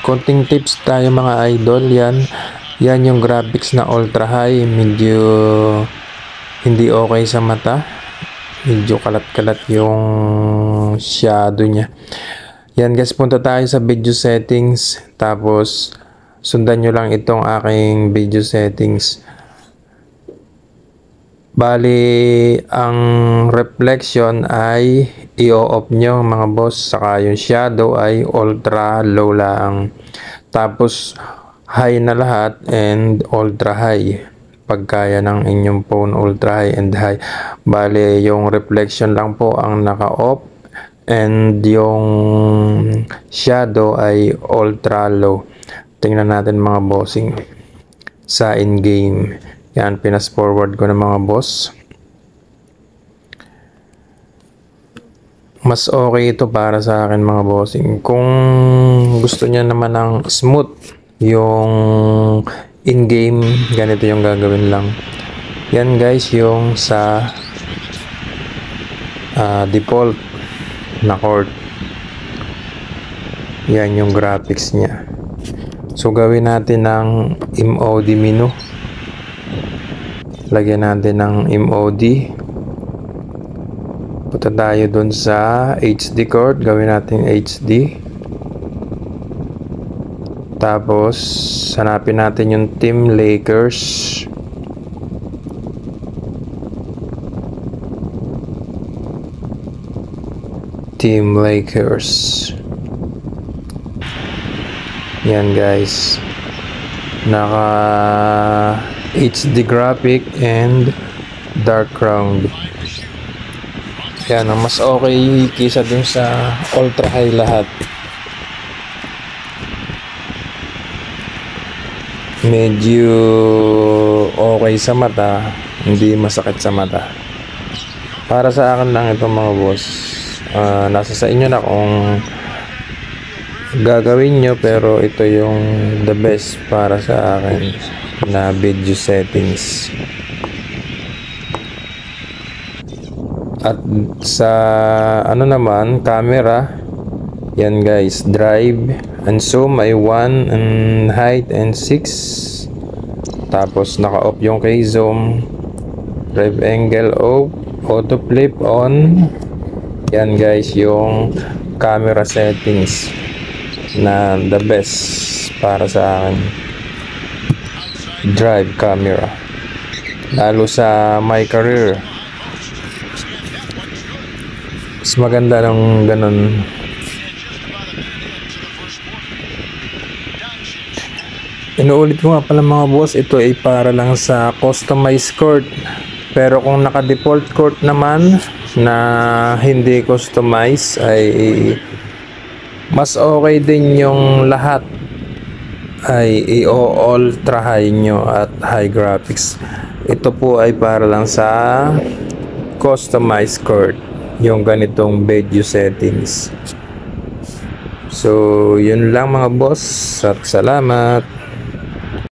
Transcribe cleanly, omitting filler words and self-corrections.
konting tips tayo mga idol. Yan yung graphics na ultra high, medyo hindi okay sa mata, medyo kalat-kalat yung shadow niya. Yan guys, punta tayo sa video settings, tapos sundan nyo lang itong aking video settings. Bali, ang reflection ay i-off nyo mga boss, saka yung shadow ay ultra low lang. Tapos high na lahat and ultra high pagkaya ng inyong phone, ultra high and high. Bali, yung reflection lang po ang naka-off and yung shadow ay ultra low. Tingnan natin mga bossing sa in-game. Yan, pinas forward ko ng mga boss. Mas okay ito para sa akin mga bossing. Kung gusto niya naman ng smooth yung in-game, ganito yung gagawin lang. Yan guys, yung sa default na chord. Yan yung graphics niya. So gawin natin ng MOD menu. Lagyan natin ng MOD. Punta tayo dun sa HD chord. Gawin natin HD. Tapos hanapin natin yung Team Lakers. Team Lakers. Yan guys. Naka HD graphic and dark ground. Yan ang mas okay kaysa dun sa ultra high lahat. Medyo okay sa mata, hindi masakit sa mata. Para sa akin lang ito mga boss. Nasa sa inyo na kung gagawin nyo, pero ito yung the best para sa akin na video settings. At sa ano naman, camera, yan guys, drive and zoom ay 1 and height and 6. Tapos naka-off yung kay zoom, drive angle off, auto flip on. Yan guys yung camera settings na the best para sa akin. Drive camera, lalo sa my career, mas maganda ng ganun. Inuulit ko nga pala mga boss, ito ay para lang sa customized court. Pero kung naka default court naman na hindi customized, ay mas okay din yung lahat ay i-ultra high nyo at high graphics. Ito po ay para lang sa customized court, yung ganitong video settings. So yun lang mga boss, at salamat.